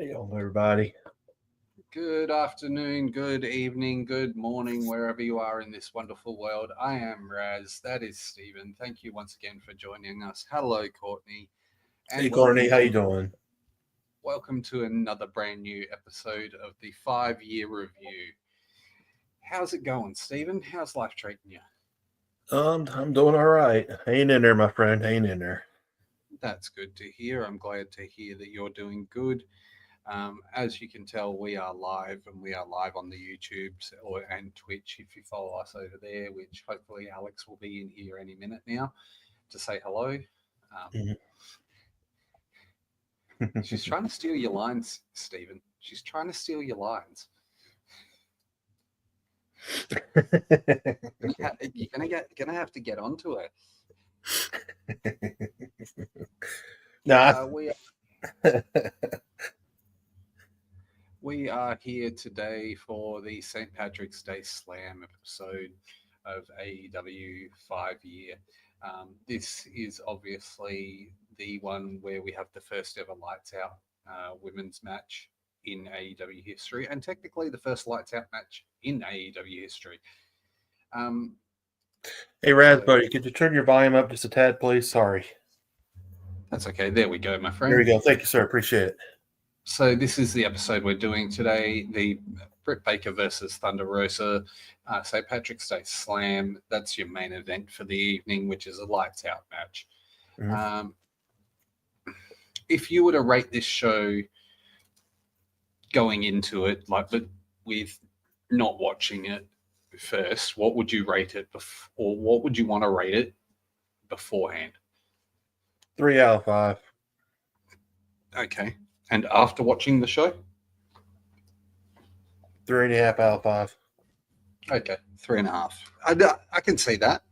Hey, everybody. Good afternoon, good evening, good morning, wherever you are in this wonderful world. I am Raz. That is Steven. Thank you once again for joining us. Hello, Courtney, Hey, and Courtney, how you doing? welcome to another brand new episode of the 5-year review. How's it going, Steven? How's life treating you? I'm doing all right. Hang in there, my friend. Hang in there. That's good to hear. I'm glad to hear that you're doing good. As you can tell, we are live and we are live on the YouTubes and Twitch if you follow us over there, which hopefully Alex will be in here any minute now to say hello. She's trying to steal your lines, Stephen. She's trying to steal your lines. You're gonna have to get onto it. Nah. We are here today for the St. Patrick's Day Slam episode of AEW 5-year. This is obviously the one where we have the first ever lights out women's match in AEW history, and technically the first lights out match in AEW history. Hey, Raz, buddy, could you turn your volume up just a tad, please? Sorry. That's okay. There we go, my friend. There we go. Thank you, sir. Appreciate it. So this is the episode we're doing today, the Britt Baker versus Thunder Rosa St. Patrick's Day Slam. That's your main event for the evening, which is a lights out match. Mm-hmm. If you were to rate this show going into it, but with not watching it first, what would you rate it or what would you want to rate it beforehand? 3 out of 5. Okay. And after watching the show? 3.5 out of 5. Okay, 3.5. I can see that.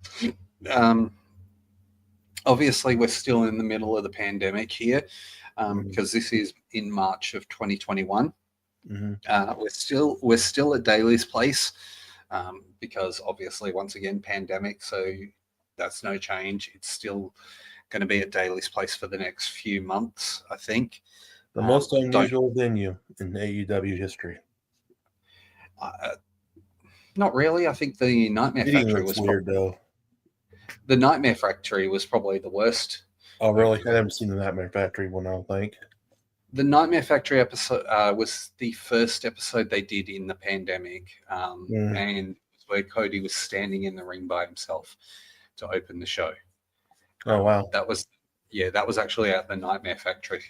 Obviously, we're still in the middle of the pandemic here because this is in March of 2021. Mm-hmm. We're still at Daly's Place because obviously, once again, pandemic. So that's no change. It's still going to be at Daly's Place for the next few months, I think. The most unusual venue in AEW history. Not really. I think the Nightmare Factory was weird, though. The Nightmare Factory was probably the worst. Oh, really? I haven't seen the Nightmare Factory one, I don't think. The Nightmare Factory episode was the first episode they did in the pandemic, and where Cody was standing in the ring by himself to open the show. Oh, wow. That was actually at the Nightmare Factory.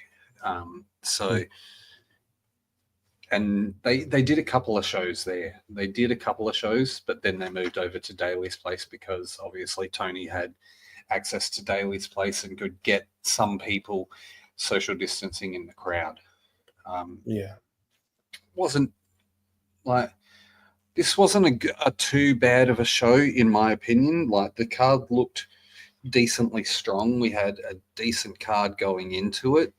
And they did a couple of shows there. They did a couple of shows, but then they moved over to Daly's Place because obviously Tony had access to Daly's Place and could get some people social distancing in the crowd. This wasn't a too bad of a show, in my opinion. Like, the card looked decently strong. We had a decent card going into it.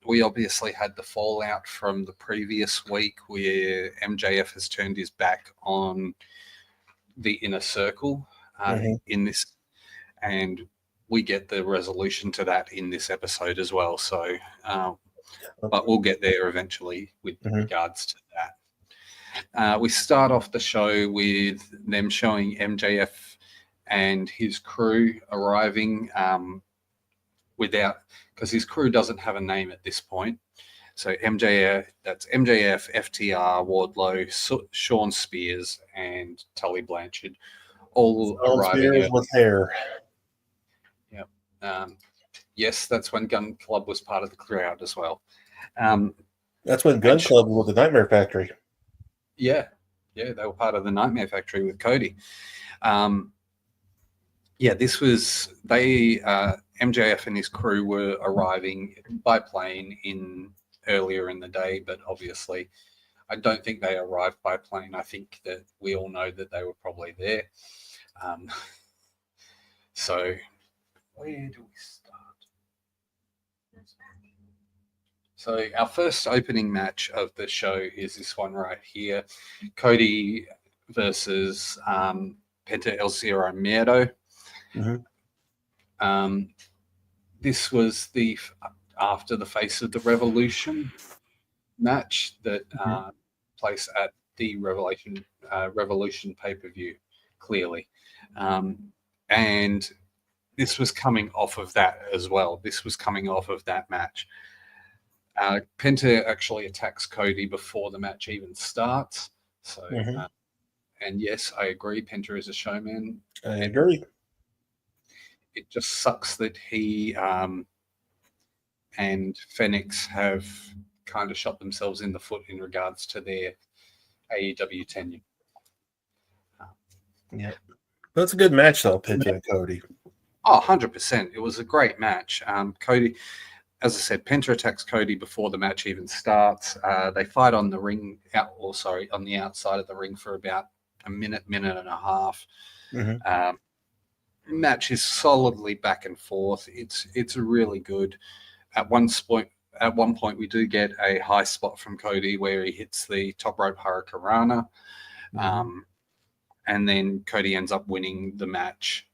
We obviously had the fallout from the previous week where MJF has turned his back on the Inner Circle in this, and we get the resolution to that in this episode as well. So, but we'll get there eventually with regards to that. We start off the show with them showing MJF and his crew arriving because his crew doesn't have a name at this point. So that's MJF, FTR, Wardlow, Sean Spears, and Tully Blanchard, all arriving with hair. Yep. Yes, that's when Gun Club was part of the crowd as well. That's when Gun Club was the Nightmare Factory. Yeah, they were part of the Nightmare Factory with Cody. This was MJF and his crew were arriving by plane earlier in the day, but obviously I don't think they arrived by plane. I think that we all know that they were probably there. So where do we start? So our first opening match of the show is this one right here. Cody versus Penta El Zero Miedo. This was after the Face of the Revolution match that place at the Revolution pay-per-view, clearly. And this was coming off of that as well. This was coming off of that match. Penta actually attacks Cody before the match even starts. So, and yes, I agree. Penta is a showman. I agree. It just sucks that he and Phoenix have kind of shot themselves in the foot in regards to their AEW tenure. Yeah. That's a good match, though, Penta and Cody. Oh, 100%. It was a great match. Cody, as I said, Penta attacks Cody before the match even starts. They fight on the ring, on the outside of the ring for about a minute and a half. Match is solidly back and forth. It's really good. At one point, we do get a high spot from Cody where he hits the top rope Hurricanrana, and then Cody ends up winning the match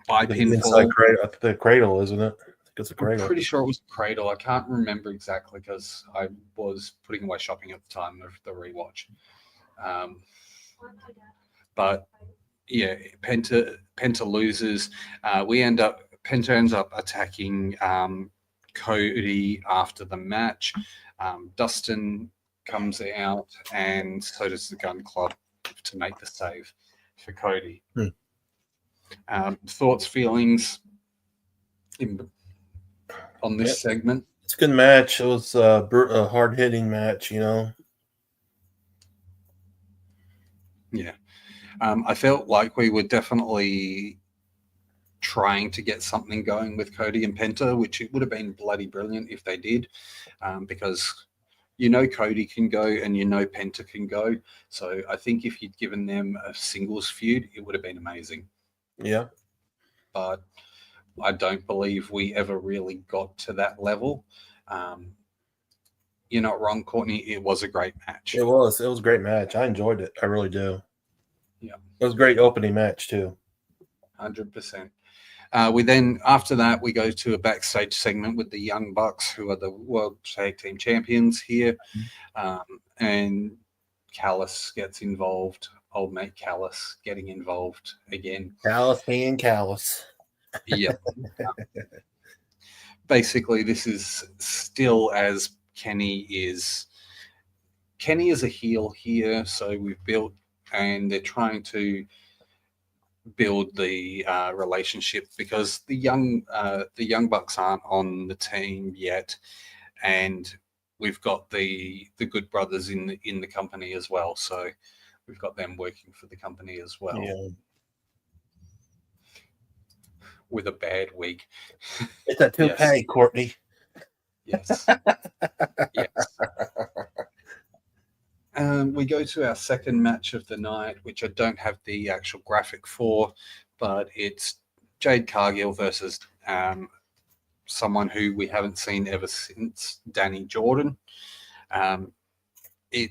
by pinfall. The cradle, isn't it? I think it's a cradle. I'm pretty sure it was a cradle. I can't remember exactly because I was putting away shopping at the time of the rewatch. But yeah, Penta loses. Penta ends up attacking Cody after the match. Dustin comes out, and so does the Gun Club to make the save for Cody. Thoughts, feelings on this segment? It's a good match. It was a hard-hitting match, you know. Yeah. I felt like we were definitely trying to get something going with Cody and Penta, which it would have been bloody brilliant if they did, because Cody can go and Penta can go. So I think if you'd given them a singles feud, it would have been amazing. Yeah. But I don't believe we ever really got to that level. You're not wrong, Courtney. It was a great match. It was a great match. I enjoyed it. I really do. Yeah. It was a great opening match, too. 100%. We then, after that, we go to a backstage segment with the Young Bucks, who are the World Tag Team Champions here. And Callis gets involved. Old mate Callis getting involved again. Callis being Callis. Yeah. Basically, this is still as Kenny is a heel here. So we've built, and they're trying to build the relationship because the young Bucks aren't on the team yet, and we've got the Good Brothers in the company as well. So we've got them working for the company as well. Yeah. With a bad wig. It's a toupee, yes. Courtney. Yes. Yes. We go to our second match of the night, which I don't have the actual graphic for, but it's Jade Cargill versus someone who we haven't seen ever since, Danny Jordan. It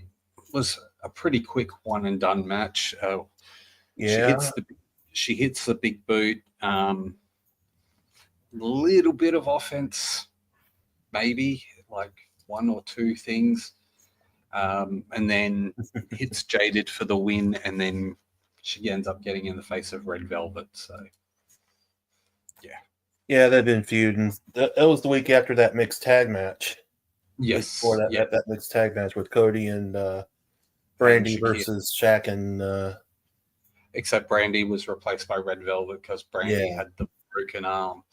was a pretty quick one and done match. Yeah. She hits the big boot. Little bit of offense, maybe like one or two things. And then hits Jaded for the win, and then she ends up getting in the face of Red Velvet. So, yeah. Yeah, they've been feuding. That was the week after that mixed tag match. Yes. Before that mixed tag match with Cody and Brandy versus Shaq and... Except Brandy was replaced by Red Velvet because Brandy had the broken arm.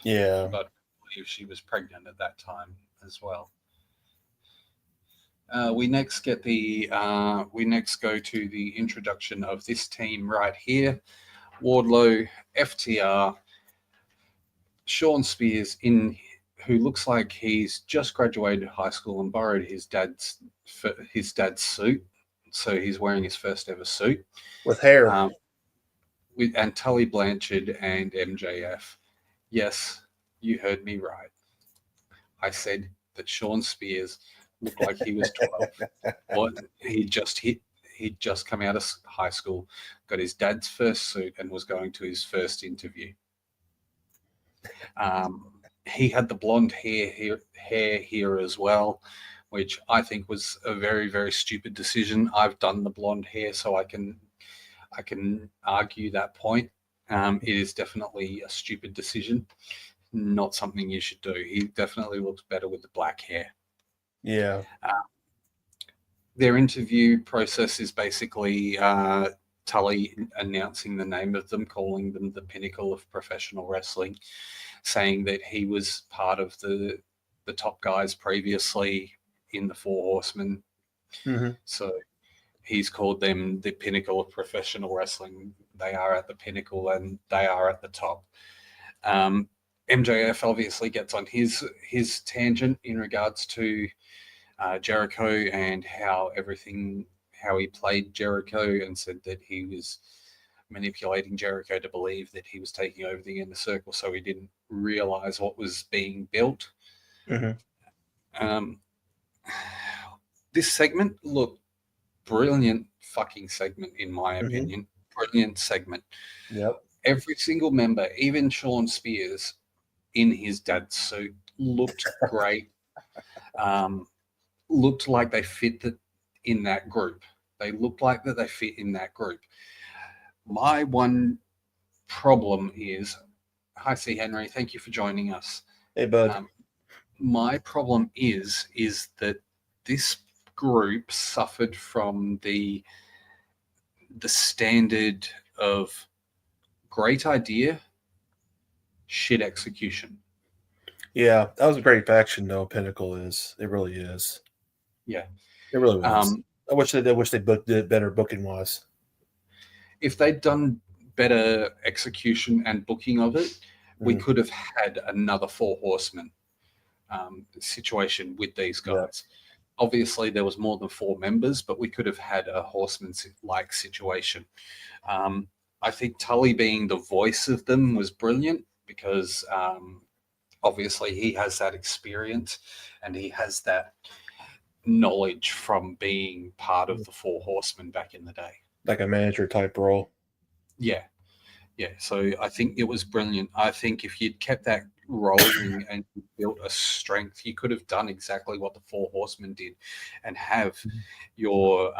Yeah. But I believe she was pregnant at that time as well. We next go to the introduction of this team right here. Wardlow, FTR, Sean Spears, who looks like he's just graduated high school and borrowed his dad's suit. So he's wearing his first ever suit. With hair. And Tully Blanchard and MJF. Yes, you heard me right. I said that Sean Spears looked like he was 12. He'd just come out of high school, got his dad's first suit, and was going to his first interview. he had the blonde hair here as well, which I think was a very, very stupid decision. I've done the blonde hair, so I can argue that point. It is definitely a stupid decision, not something you should do. He definitely looks better with the black hair. Yeah. Their interview process is basically Tully announcing the name of them, calling them the pinnacle of professional wrestling, saying that he was part of the top guys previously in the Four Horsemen. Mm-hmm. So he's called them the pinnacle of professional wrestling. They are at the pinnacle and they are at the top. MJF obviously gets on his tangent in regards to Jericho and how he played Jericho, and said that he was manipulating Jericho to believe that he was taking over the inner circle, so he didn't realize what was being built. Mm-hmm. This segment, look, brilliant fucking segment in my opinion. Brilliant segment. Yep. Every single member, even Sean Spears in his dad's suit, looked great. Looked like they fit in that group. They looked like that they fit in that group. My one problem is, hi C. Henry, thank you for joining us. Hey, bud. My problem is that this group suffered from the standard of great idea, shit execution. Yeah, that was a great faction, though. Pinnacle is. It really is. Yeah, it really was. I wish they booked it better booking wise. If they'd done better execution and booking of it, we could have had another Four Horsemen situation with these guys. Yeah. Obviously, there was more than 4 members, but we could have had a Horseman-like situation. I think Tully being the voice of them was brilliant because obviously he has that experience and he has that knowledge from being part of the Four Horsemen back in the day. Like a manager type role. Yeah. So I think it was brilliant. I think if you'd kept that rolling and built a strength, you could have done exactly what the Four Horsemen did and have your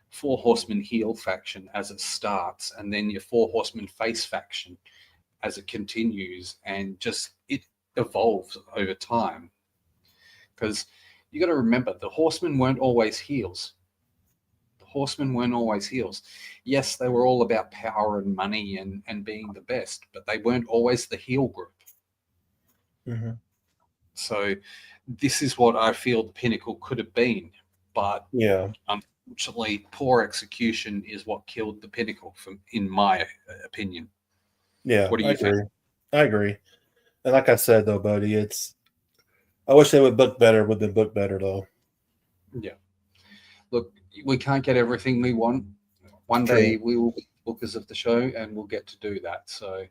Four Horsemen heel faction as it starts, and then your Four Horsemen face faction as it continues, and just it evolves over time. Because you got to remember, the Horsemen weren't always heels. Horsemen weren't always heels. Yes, they were all about power and money and being the best, but they weren't always the heel group. Mm-hmm. So this is what I feel the Pinnacle could have been, but unfortunately, poor execution is what killed the Pinnacle, in my opinion. Yeah, what do you think? I agree. And like I said, though, buddy, I wish they would book better. Would have been booked better, though. Yeah. Look, we can't get everything we want. One day we will be bookers of the show and we'll get to do that. So,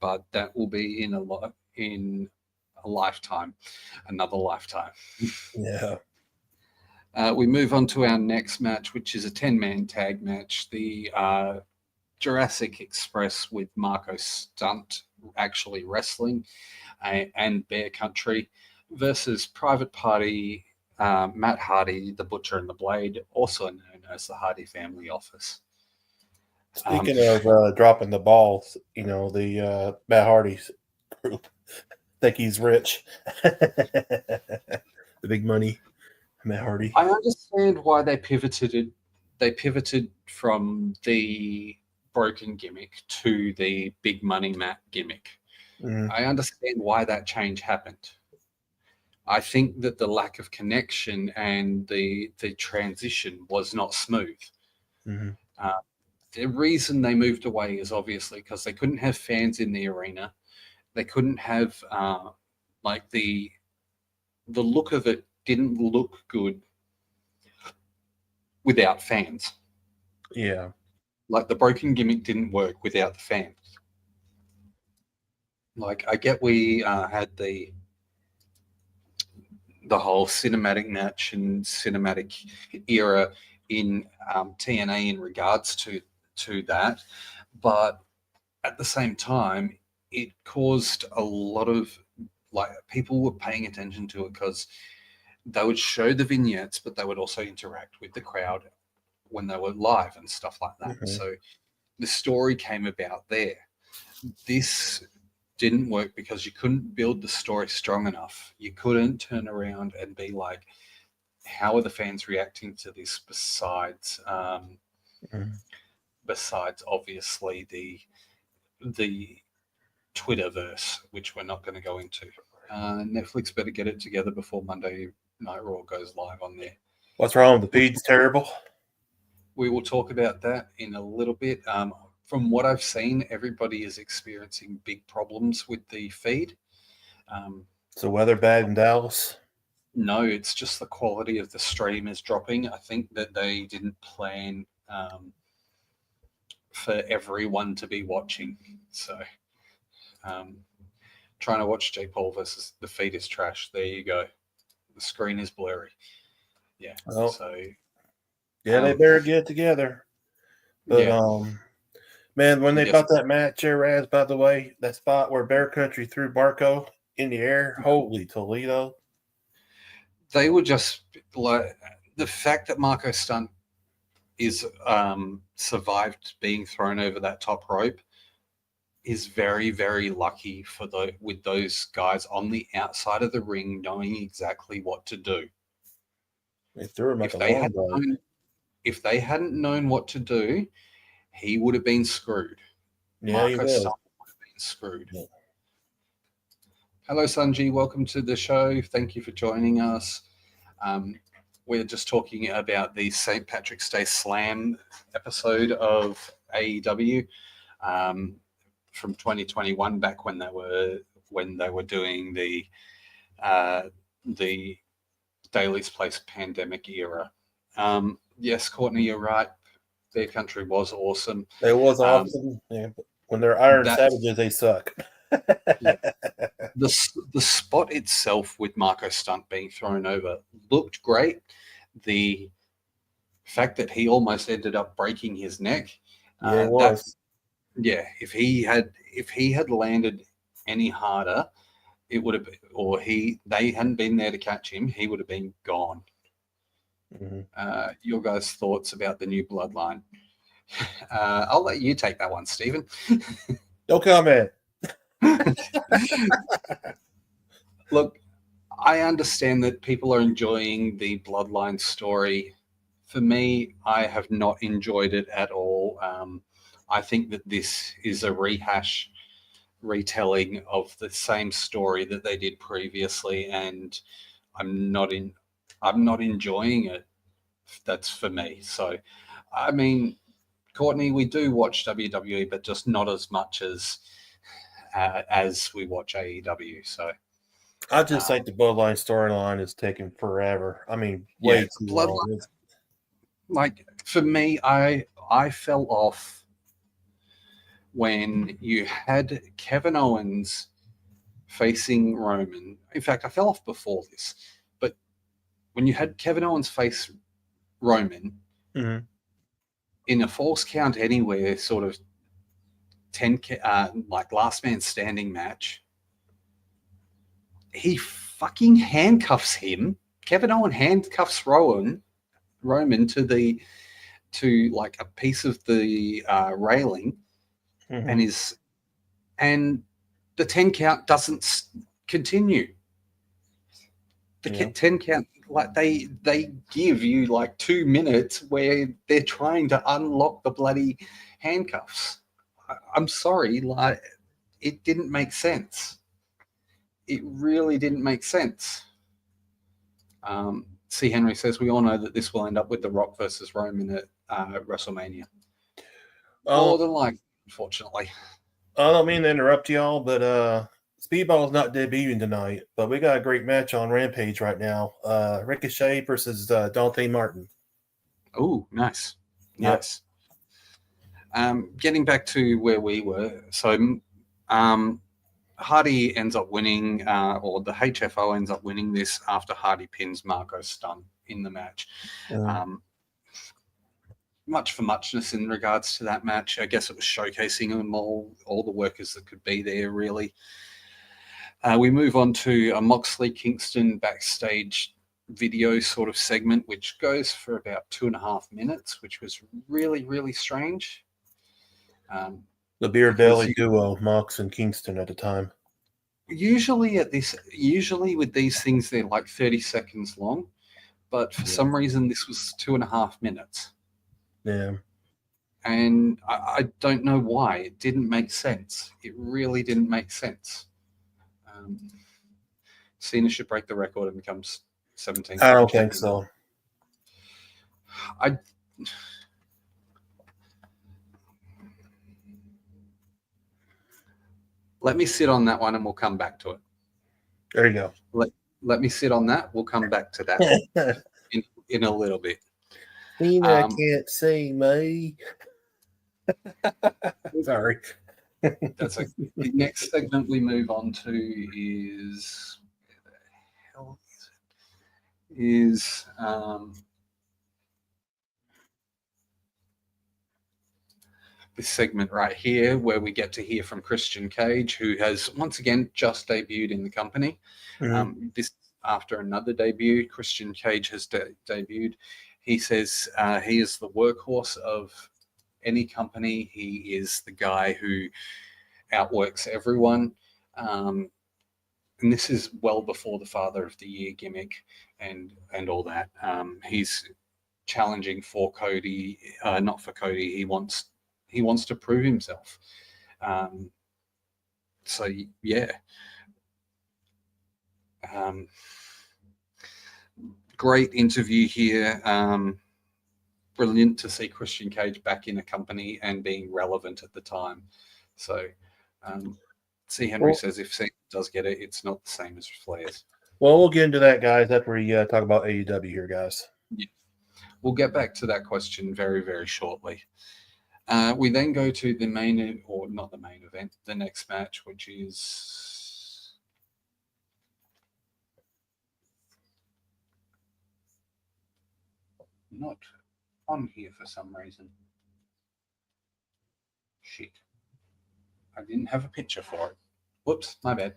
but that will be in a lifetime, another lifetime. Yeah. We move on to our next match, which is a 10-man tag match. The Jurassic Express with Marco Stunt actually wrestling and Bear Country versus Private Party, Matt Hardy, the Butcher and the Blade, also known as the Hardy Family Office. Speaking of dropping the ball, the Matt Hardy's group think he's rich. The big money, Matt Hardy. I understand why they pivoted. They pivoted from the broken gimmick to the big money Matt gimmick. I understand why that change happened. I think that the lack of connection and the transition was not smooth. The reason they moved away is obviously because they couldn't have fans in the arena. They couldn't have the look of it didn't look good without fans. Yeah. Like the broken gimmick didn't work without the fans. Like I get we had the whole cinematic match and cinematic era in TNA in regards to that, but at the same time, it caused a lot of, like, people were paying attention to it because they would show the vignettes, but they would also interact with the crowd when they were live and stuff like that. Mm-hmm. So the story came about there. This didn't work because you couldn't build the story strong enough. You couldn't turn around and be like, how are the fans reacting to this besides besides obviously the Twitterverse, which we're not going to go into. Netflix better get it together before Monday Night Raw goes live on there. What's wrong? The feed's terrible. We will talk about that in a little bit. From what I've seen, everybody is experiencing big problems with the feed. So weather bad in Dallas? No, it's just the quality of the stream is dropping. I think that they didn't plan for everyone to be watching. So trying to watch Jake Paul versus the feed is trash. There you go. The screen is blurry. Yeah. Well, so yeah, they better get it together. But man, when they bought that match there, Raz, by the way, that spot where Bear Country threw Marco in the air, holy Toledo. They were just like, the fact that Marco Stunt is survived being thrown over that top rope is very, very lucky for with those guys on the outside of the ring knowing exactly what to do. They threw him like a long bow. If they hadn't known what to do, he would have been screwed. Yeah, Marco Stunt would have been screwed. Yeah. Hello, Sanji. Welcome to the show. Thank you for joining us. We're just talking about the St. Patrick's Day Slam episode of AEW from 2021, back when they were doing the Daily's Place pandemic era. Yes, Courtney, you're right. Their country was awesome. It was awesome. Yeah, but when they're Iron Savages, they suck. Yeah. The spot itself with Marco Stunt being thrown over looked great. The fact that he almost ended up breaking his neck. Yeah, it was. If he had landed any harder, it would have been, or they hadn't been there to catch him, he would have been gone. Mm-hmm. Your guys' thoughts about the new bloodline? I'll let you take that one, Steven. No comment. Look, I understand that people are enjoying the bloodline story. For me, I have not enjoyed it at all. I think that this is a retelling of the same story that they did previously, and I'm not enjoying it. That's for me. So, I mean, Courtney, we do watch WWE, but just not as much as we watch AEW. So I just think the bloodline storyline is taking forever. I mean, way too long. Like, for me, I fell off when you had Kevin Owens facing Roman. In fact, I fell off before this, but when you had Kevin Owens face Roman in a Falls Count Anywhere sort of 10 like last man standing match, he fucking handcuffs him. Kevin Owens handcuffs Roman to like a piece of the railing, and the 10 count doesn't continue. The 10 count, like they give you like 2 minutes where they're trying to unlock the bloody handcuffs. I'm sorry, like, it didn't make sense. It really didn't make sense. C. Henry says, we all know that this will end up with The Rock versus Roman at WrestleMania. More than likely, unfortunately. I don't mean to interrupt y'all, but Speedball's not debuting tonight, but we got a great match on Rampage right now. Ricochet versus Dante Martin. Oh, nice. Nice. Getting back to where we were, so Hardy ends up winning, or the HFO ends up winning this after Hardy pins Marco Stunt in the match. much for muchness in regards to that match. I guess it was showcasing them all the workers that could be there, really. We move on to a Moxley Kingston backstage video sort of segment, which goes for about 2.5 minutes, which was really, really strange. The Beer Belly duo, Mox and Kingston at the time. Usually with these things, they're like 30 seconds long, but for some reason, this was 2.5 minutes. Yeah. And I don't know why. It didn't make sense. It really didn't make sense. Cena should break the record and becomes 17th. I don't think so. Let me sit on that one and we'll come back to it. There you go. Let me sit on that. We'll come back to that in a little bit. Cena can't see me. Sorry. That's okay. The next segment we move on to is this segment right here, where we get to hear from Christian Cage, who has once again just debuted in the company. Mm-hmm. This after another debut, Christian Cage has debuted. He says he is the workhorse of any company. He is the guy who outworks everyone. And this is well before the Father of the Year gimmick and all that. He's challenging for Cody, not for Cody. He wants to prove himself. So yeah. Great interview here. Brilliant to see Christian Cage back in a company and being relevant at the time. So C. Henry says if Cena does get it, it's not the same as Flair's. Well, we'll get into that, guys, after we talk about AEW here, guys. Yeah. We'll get back to that question very, very shortly. We then go to the main, or not the main event, the next match, which is not on here for some reason. Shit. I didn't have a picture for it. Whoops, my bad.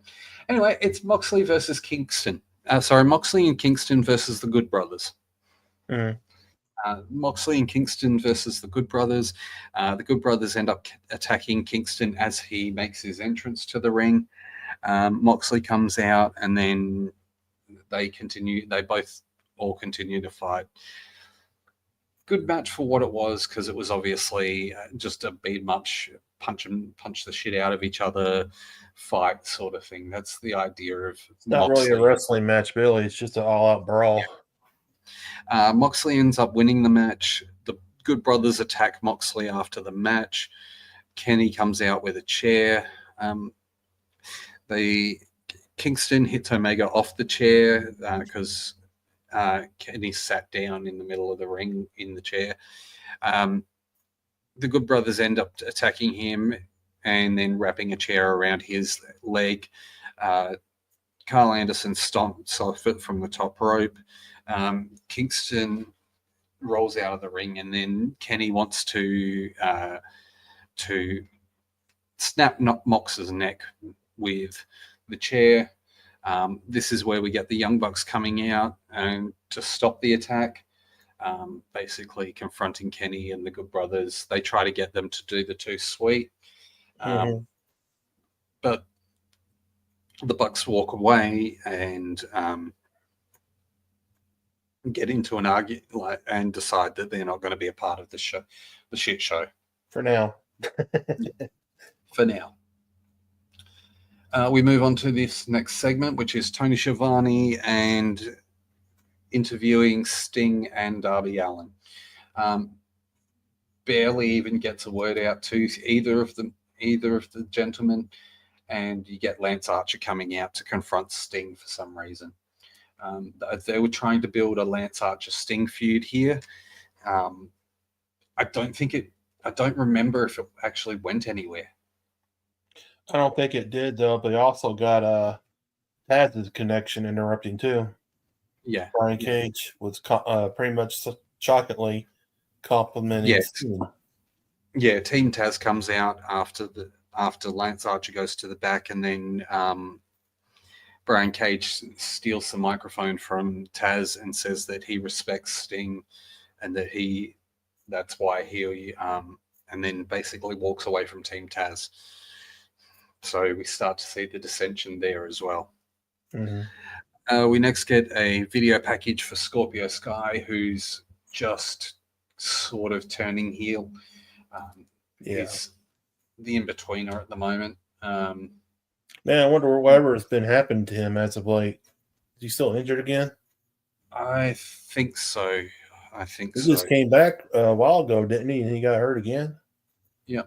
Anyway, it's Moxley versus Kingston. Moxley and Kingston versus the Good Brothers. Mm-hmm. Moxley and Kingston versus the Good Brothers. The Good Brothers end up attacking Kingston as he makes his entrance to the ring. Moxley comes out, and then they both all continue to fight. Good match for what it was, because it was obviously just a beat 'em up, punch the shit out of each other fight sort of thing. That's the idea of it's not Moxley. Really a wrestling match, Billy. It's just an all-out brawl. Moxley ends up winning the match. The Good Brothers attack Moxley after the match. Kenny comes out with a chair. Kingston hits Omega off the chair because Kenny sat down in the middle of the ring in the chair. The Good Brothers end up attacking him and then wrapping a chair around his leg. Carl Anderson stomps off it from the top rope. Kingston rolls out of the ring, and then Kenny wants to snap Mox's neck with the chair. This is where we get the Young Bucks coming out and to stop the attack, basically confronting Kenny and the Good Brothers. They try to get them to do the too sweet, but the Bucks walk away and get into an argument and decide that they're not going to be a part of the shit show. For now. For now. We move on to this next segment, which is Tony Schiavone and interviewing Sting and Darby Allin. Barely even gets a word out to either of the gentlemen, and you get Lance Archer coming out to confront Sting for some reason. They were trying to build a Lance Archer Sting feud here. I don't remember if it actually went anywhere. I don't think it did, though. But they also got Taz's connection interrupting too. Yeah, Brian Cage was pretty much shockingly complimenting Yeah. Steven. Yeah, Team Taz comes out after Lance Archer goes to the back, and then Brian Cage steals the microphone from Taz and says that he respects Sting, and that's why he and then basically walks away from Team Taz. So we start to see the dissension there as well. Mm-hmm. We next get a video package for Scorpio Sky, who's just sort of turning heel. He's the in-betweener at the moment. Man, I wonder whatever has been happening to him as of late. Is he still injured again? I think so. He just came back a while ago, didn't he? And he got hurt again. Yeah.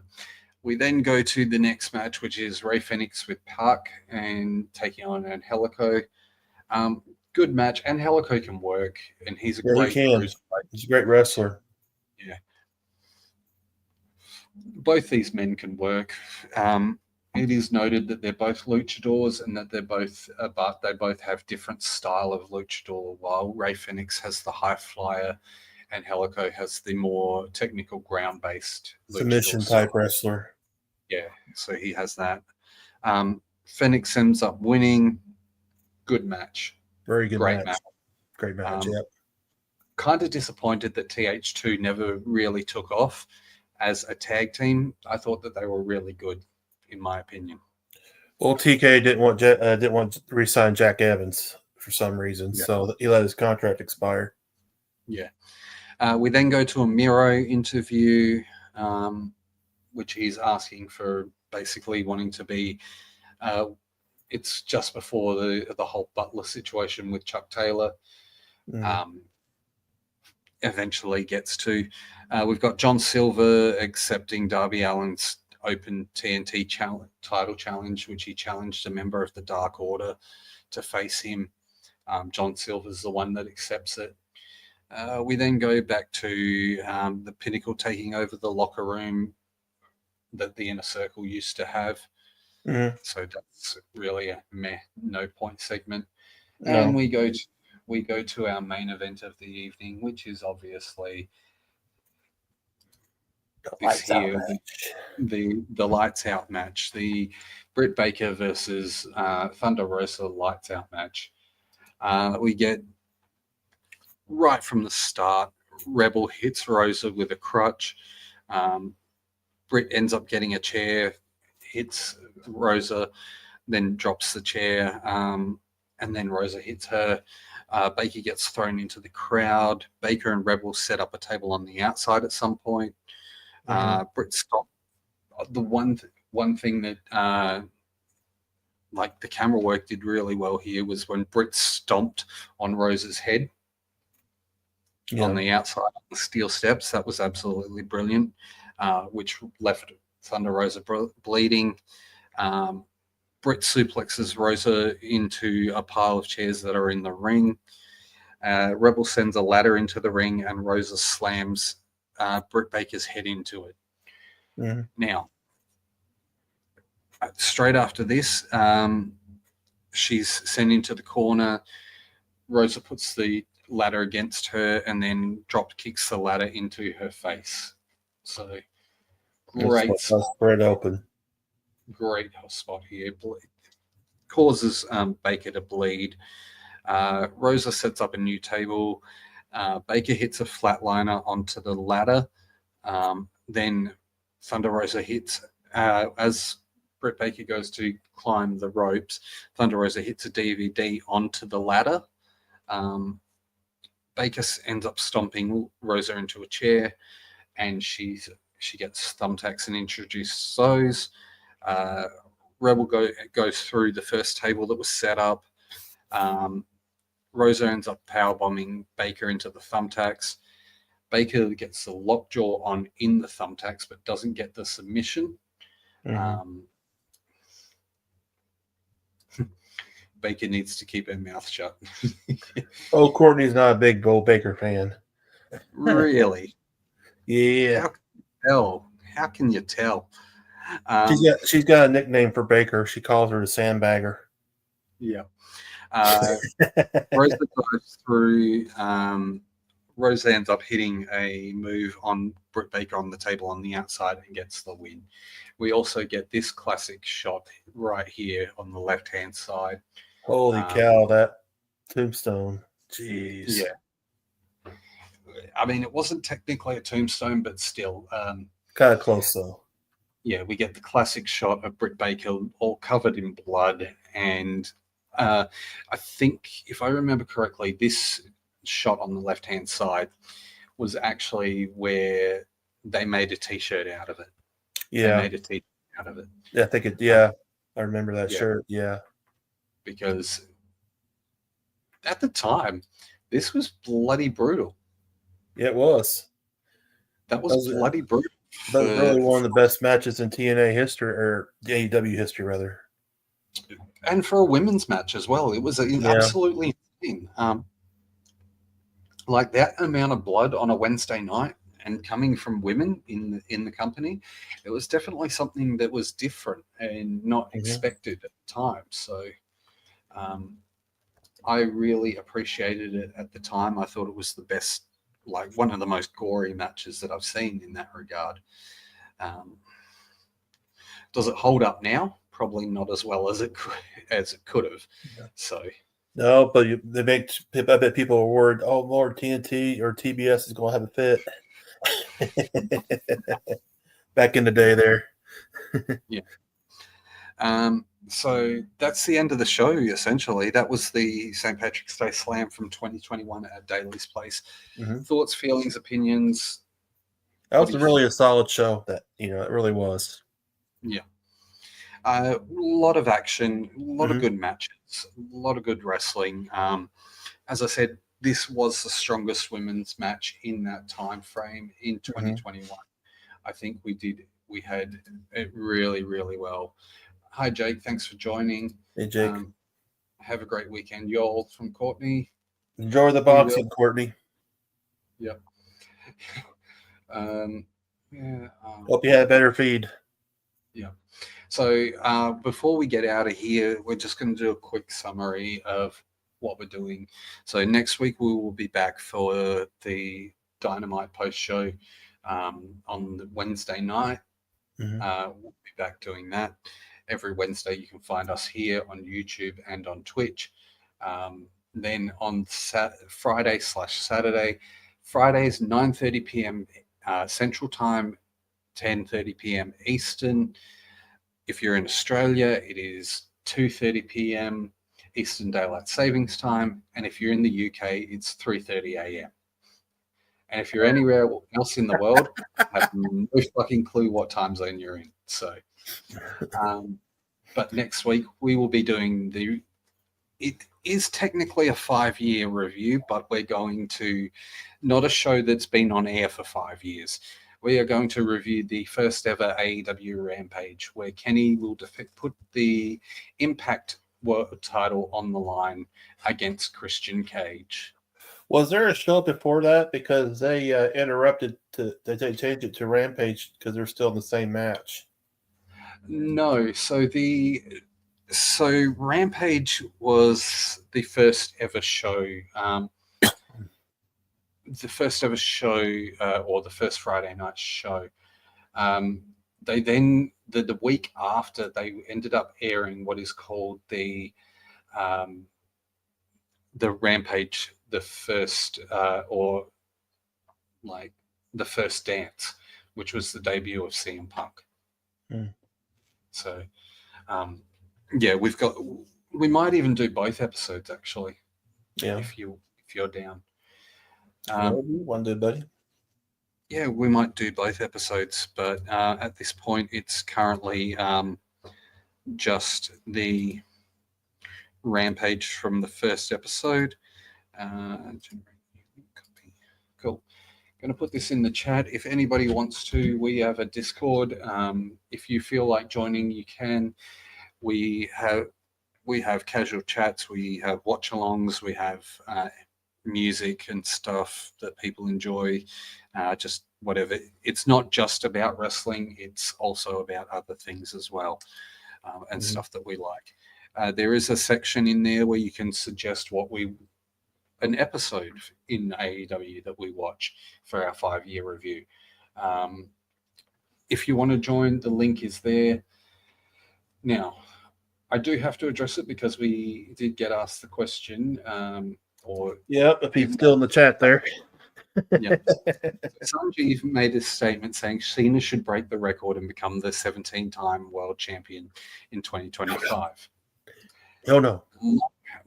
We then go to the next match, which is Rey Fenix with Park and taking on Angelico. Good match. Angelico can work, and he's a great cruiserweight. He's a great wrestler. Yeah. Both these men can work. It is noted that they're both luchadors and that they both have different style of luchador. While Rey Fenix has the high flyer, and Angelico has the more technical ground-based submission type wrestler. Yeah, so he has that. Fenix ends up winning. Good match. Very good match. Great match, yep. Kind of disappointed that TH2 never really took off as a tag team. I thought that they were really good, in my opinion. Well, TK didn't want to re-sign Jack Evans for some reason, so he let his contract expire. Yeah. We then go to a Miro interview, which he's asking for, basically wanting to be. It's just before the whole Butler situation with Chuck Taylor. Eventually gets to. We've got John Silver accepting Darby Allin's open TNT title challenge, which he challenged a member of the Dark Order to face him. John Silver's the one that accepts it. We then go back to the Pinnacle taking over the locker room that the Inner Circle used to have. Mm-hmm. So that's really a no point segment. No. And we go to our main event of the evening, which is obviously the lights out match, the Britt Baker versus Thunder Rosa lights out match. We get right from the start, Rebel hits Rosa with a crutch. Britt ends up getting a chair, hits Rosa, then drops the chair, and then Rosa hits her. Baker gets thrown into the crowd. Baker and Rebel set up a table on the outside at some point. Britt stopped. The one thing that like the camera work did really well here was when Britt stomped on Rosa's head on the outside on the steel steps. That was absolutely brilliant, which left Thunder Rosa bleeding. Britt suplexes Rosa into a pile of chairs that are in the ring. Rebel sends a ladder into the ring, and Rosa slams Britt Baker's head into it. Mm-hmm. Now, straight after this, she's sent into the corner. Rosa puts the ladder against her and then drop kicks the ladder into her face. So great spread open. Great spot here. Causes Baker to bleed. Rosa sets up a new table. Baker hits a flatliner onto the ladder. Then Thunder Rosa hits, as Britt Baker goes to climb the ropes, Thunder Rosa hits a DVD onto the ladder. Baker ends up stomping Rosa into a chair, and she gets thumbtacks and introduces those. Rebel goes through the first table that was set up. Rosa ends up powerbombing Baker into the thumbtacks. Baker gets the lockjaw on in the thumbtacks, but doesn't get the submission. Mm-hmm. Baker needs to keep her mouth shut. Oh, Courtney's not a big Gold Baker fan. Really? Yeah. How can you tell? She's got a nickname for Baker. She calls her the sandbagger. Yeah. Rosa goes through Rose ends up hitting a move on Britt Baker on the table on the outside and gets the win. We also get this classic shot right here on the left-hand side. Holy cow, that tombstone. Jeez. Yeah. I mean, it wasn't technically a tombstone, but still. Kind of close, though. Yeah, we get the classic shot of Britt Baker all covered in blood. And I think, if I remember correctly, this shot on the left-hand side was actually where they made a T-shirt out of it. Yeah. They made a T-shirt out of it. Yeah, I think it, yeah. I remember that shirt, yeah. Because at the time, this was bloody brutal. Yeah, it was. That was bloody brutal. That was really one of the best matches in TNA history, or AEW history, rather. And for a women's match as well. It was absolutely insane. Like that amount of blood on a Wednesday night and coming from women in the company, it was definitely something that was different and not expected at the time. So I really appreciated it at the time. I thought it was the best, like one of the most gory matches that I've seen in that regard. Does it hold up now? Probably not as well as it could have. Yeah. So no, but I bet people are worried. Oh Lord, TNT or TBS is going to have a fit. Back in the day, there. Yeah. So that's the end of the show. Essentially, that was the St. Patrick's Day Slam from 2021 at Daly's Place. Thoughts, feelings, opinions. That was really a solid show. That it really was. Yeah. A lot of action, a lot of good matches, a lot of good wrestling. As I said, this was the strongest women's match in that time frame in 2021. I think we had it really, really well. Hi, Jake. Thanks for joining. Hey, Jake. Have a great weekend, y'all. From Courtney. Enjoy the boxing, Courtney. Yep. Hope you had a better feed. Yeah. So before we get out of here, we're just going to do a quick summary of what we're doing. So next week we will be back for the Dynamite post show on the Wednesday night. We'll be back doing that. Every Wednesday you can find us here on YouTube and on Twitch. Then on Friday/Saturday, Fridays 9:30 p.m. Central Time, 10:30 p.m. Eastern. If you're in Australia, it is 2:30 p.m. Eastern Daylight Savings Time, and if you're in the UK, it's 3:30 a.m. And if you're anywhere else in the world, I have no fucking clue what time zone you're in. So, but next week we will be doing it is technically a 5-year review, but we're going to, not a show that's been on air for 5 years. We are going to review the first ever AEW Rampage, where Kenny will put the Impact World title on the line against Christian Cage. Was there a show before that? Because they interrupted they changed it to Rampage because they're still in the same match. No, so Rampage was the first ever show. The first ever show, or the first Friday night show. They then the week after they ended up airing what is called the Rampage, the first or like the first dance, which was the debut of CM Punk. So, yeah, we might even do both episodes actually. Yeah, if you're down. One day, buddy. Yeah, we might do both episodes, but at this point, it's currently just the Rampage from the first episode. Cool. Going to put this in the chat. If anybody wants to, we have a Discord. If you feel like joining, you can. We have casual chats. We have watch-alongs. We have music and stuff that people enjoy, just whatever. It's not just about wrestling, it's also about other things as well, and stuff that we like. There is a section in there where you can suggest what we an episode in AEW that we watch for our 5-year review. If you want to join, the link is there. Now, I do have to address it because we did get asked the question. If he's still in the chat there. Yeah. Sanjeev made a statement saying Cena should break the record and become the 17-time world champion in 2025. Oh no.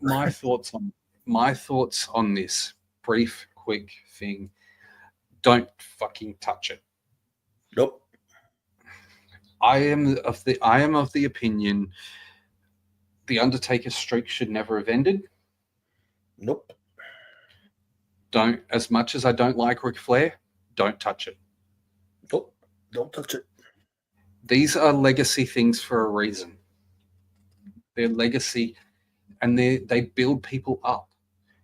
My thoughts on this brief, quick thing. Don't fucking touch it. Nope. I am of the opinion the Undertaker's streak should never have ended. Nope. As much as I don't like Ric Flair, don't touch it. Nope. Don't touch it. These are legacy things for a reason. They're legacy, and they build people up.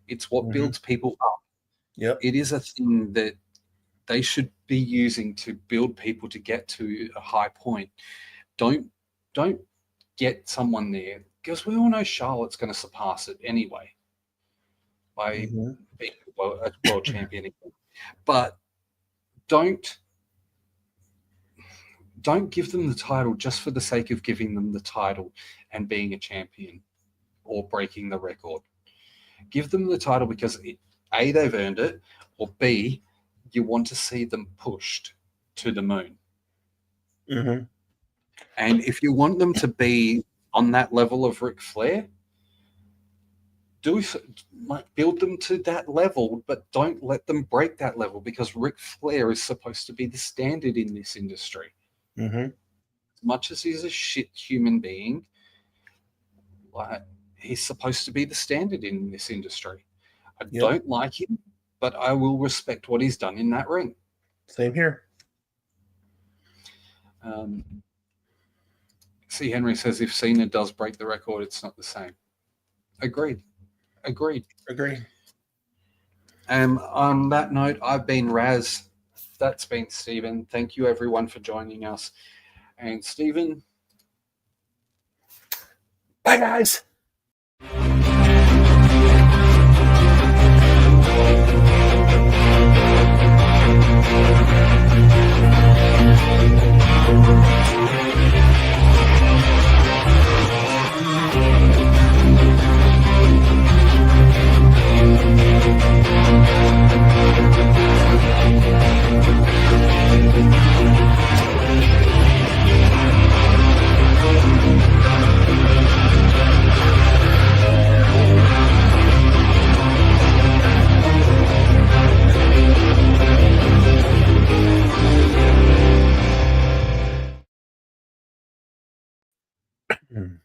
It's what builds people up. Yep. It is a thing that they should be using to build people to get to a high point. Don't get someone there, because we all know Charlotte's going to surpass it anyway by being a world champion again. But don't give them the title just for the sake of giving them the title and being a champion or breaking the record. Give them the title because A, they've earned it, or B, you want to see them pushed to the moon. Mm-hmm. And if you want them to be on that level of Ric Flair, build them to that level, but don't let them break that level, because Ric Flair is supposed to be the standard in this industry. Mm-hmm. As much as he's a shit human being, he's supposed to be the standard in this industry. I don't like him, but I will respect what he's done in that ring. Same here. C. Henry says if Cena does break the record, it's not the same. Agreed. On that note, I've been Raz. That's been Steven. Thank you, everyone, for joining us. And Steven. Bye, guys. Mm.